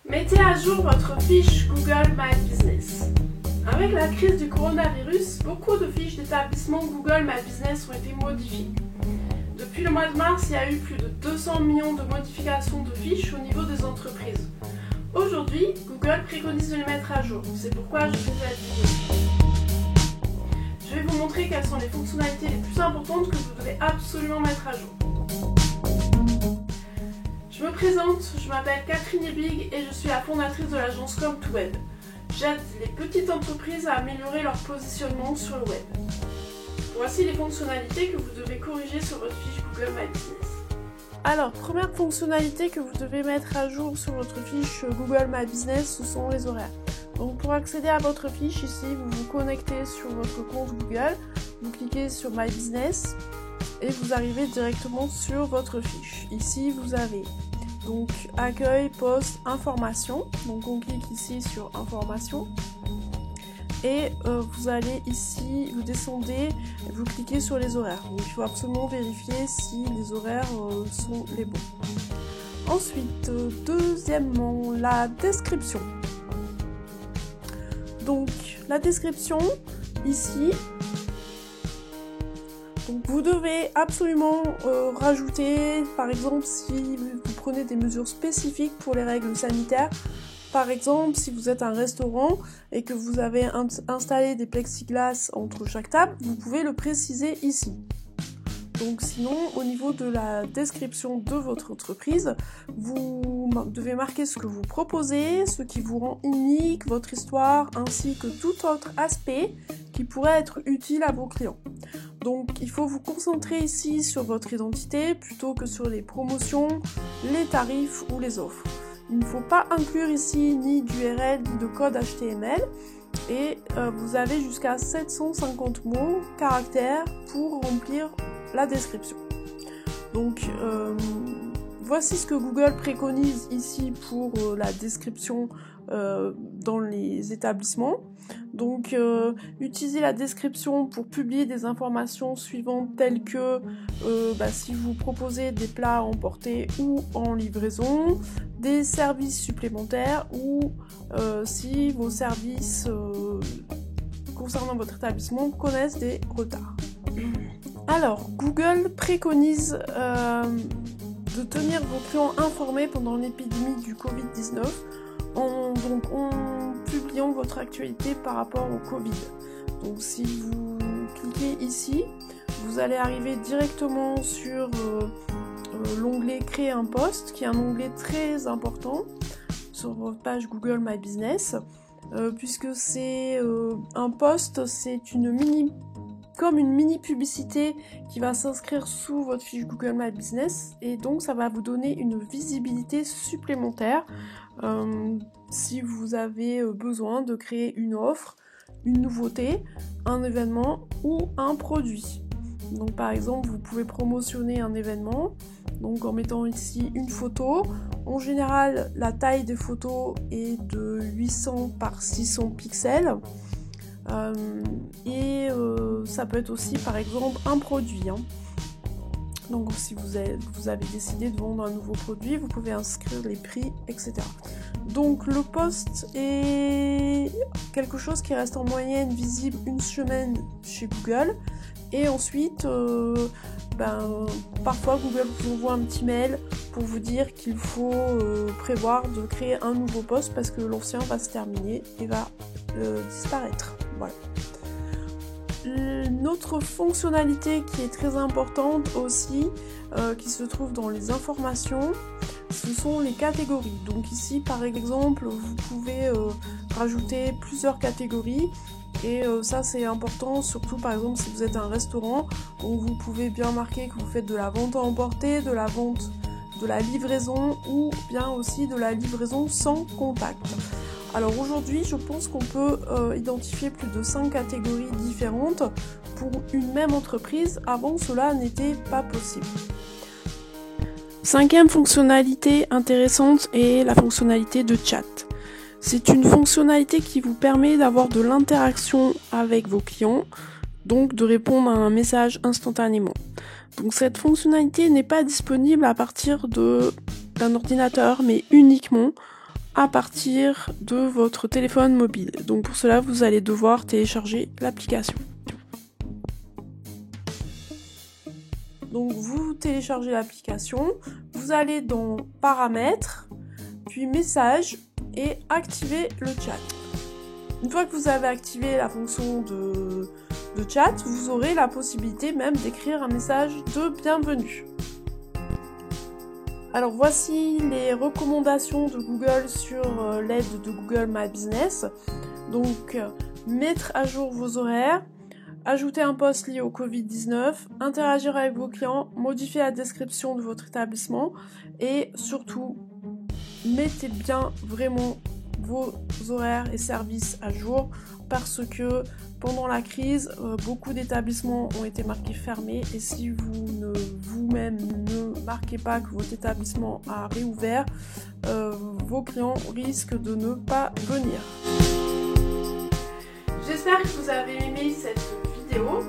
Mettez à jour votre fiche Google My Business. Avec la crise du coronavirus, beaucoup de fiches d'établissement Google My Business ont été modifiées. Depuis le mois de mars, il y a eu plus de 200 millions de modifications de fiches au niveau des entreprises. Aujourd'hui, Google préconise de les mettre à jour. C'est pourquoi je fais cette vidéo. Je vais vous montrer quelles sont les fonctionnalités les plus importantes que vous devez absolument mettre à jour. Je me présente, je m'appelle Catherine Ebig et je suis la fondatrice de l'agence Com2Web. J'aide les petites entreprises à améliorer leur positionnement sur le web. Voici les fonctionnalités que vous devez corriger sur votre fiche Google My Business. Alors, première fonctionnalité que vous devez mettre à jour sur votre fiche Google My Business, ce sont les horaires. Donc pour accéder à votre fiche, ici, vous vous connectez sur votre compte Google, vous cliquez sur My Business et vous arrivez directement sur votre fiche. Ici, vous avez donc accueil, poste, information. Donc on clique ici sur information et vous allez ici, vous descendez et vous cliquez sur les horaires. Donc il faut absolument vérifier si les horaires sont les bons. Ensuite, deuxièmement, la description. Donc la description ici. Donc vous devez absolument rajouter, par exemple, si vous prenez des mesures spécifiques pour les règles sanitaires, par exemple, si vous êtes un restaurant et que vous avez installé des plexiglas entre chaque table, vous pouvez le préciser ici. Donc sinon, au niveau de la description de votre entreprise, vous devez marquer ce que vous proposez, ce qui vous rend unique, votre histoire, ainsi que tout autre aspect qui pourrait être utile à vos clients. Donc il faut vous concentrer ici sur votre identité plutôt que sur les promotions, les tarifs ou les offres. Il ne faut pas inclure ici ni d'URL ni de code HTML et vous avez jusqu'à 750 mots, caractères pour remplir la description. Donc voici ce que Google préconise ici pour la description dans les établissements. Donc utilisez la description pour publier des informations suivantes telles que si vous proposez des plats à emporter ou en livraison, des services supplémentaires ou si vos services concernant votre établissement connaissent des retards. Alors, Google préconise de tenir vos clients informés pendant l'épidémie du Covid-19 en publiant votre actualité par rapport au Covid. Donc si vous cliquez ici, vous allez arriver directement sur l'onglet Créer un post, qui est un onglet très important sur votre page Google My Business, puisque c'est un post, c'est comme une mini publicité qui va s'inscrire sous votre fiche Google My Business et donc ça va vous donner une visibilité supplémentaire si vous avez besoin de créer une offre, une nouveauté, un événement ou un produit. Donc par exemple, vous pouvez promotionner un événement donc en mettant ici une photo. En général, la taille des photos est de 800 par 600 pixels. Ça peut être aussi par exemple un produit. Donc si vous avez décidé de vendre un nouveau produit, vous pouvez inscrire les prix, etc. Donc le post est quelque chose qui reste en moyenne visible une semaine chez Google. Et ensuite, parfois Google vous envoie un petit mail pour vous dire qu'il faut prévoir de créer un nouveau post parce que l'ancien va se terminer et va disparaître. Voilà. Une autre fonctionnalité qui est très importante aussi, qui se trouve dans les informations, ce sont les catégories. Donc ici, par exemple, vous pouvez rajouter plusieurs catégories. Et ça c'est important, surtout par exemple si vous êtes un restaurant, donc vous pouvez bien marquer que vous faites de la vente à emporter, de la vente, de la livraison ou bien aussi de la livraison sans contact. Alors aujourd'hui je pense qu'on peut identifier plus de 5 catégories différentes pour une même entreprise, avant cela n'était pas possible. Cinquième fonctionnalité intéressante est la fonctionnalité de chat. C'est une fonctionnalité qui vous permet d'avoir de l'interaction avec vos clients, donc de répondre à un message instantanément. Donc cette fonctionnalité n'est pas disponible à partir d'un ordinateur, mais uniquement à partir de votre téléphone mobile. Donc pour cela, vous allez devoir télécharger l'application. Donc vous téléchargez l'application, vous allez dans Paramètres, puis Messages et activer le chat. Une fois que vous avez activé la fonction de chat, vous aurez la possibilité même d'écrire un message de bienvenue. Alors voici les recommandations de Google sur l'aide de Google My Business. Donc mettre à jour vos horaires, ajouter un post lié au Covid-19, interagir avec vos clients, modifier la description de votre établissement et surtout mettez bien vraiment vos horaires et services à jour parce que pendant la crise, beaucoup d'établissements ont été marqués fermés et si vous-même ne marquez pas que votre établissement a réouvert, vos clients risquent de ne pas venir. J'espère que vous avez aimé cette vidéo.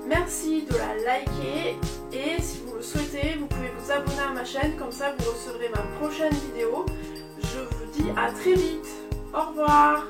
Merci de la liker et si vous le souhaitez, vous pouvez vous abonner à ma chaîne, comme ça vous recevrez ma prochaine vidéo. Je vous dis à très vite. Au revoir.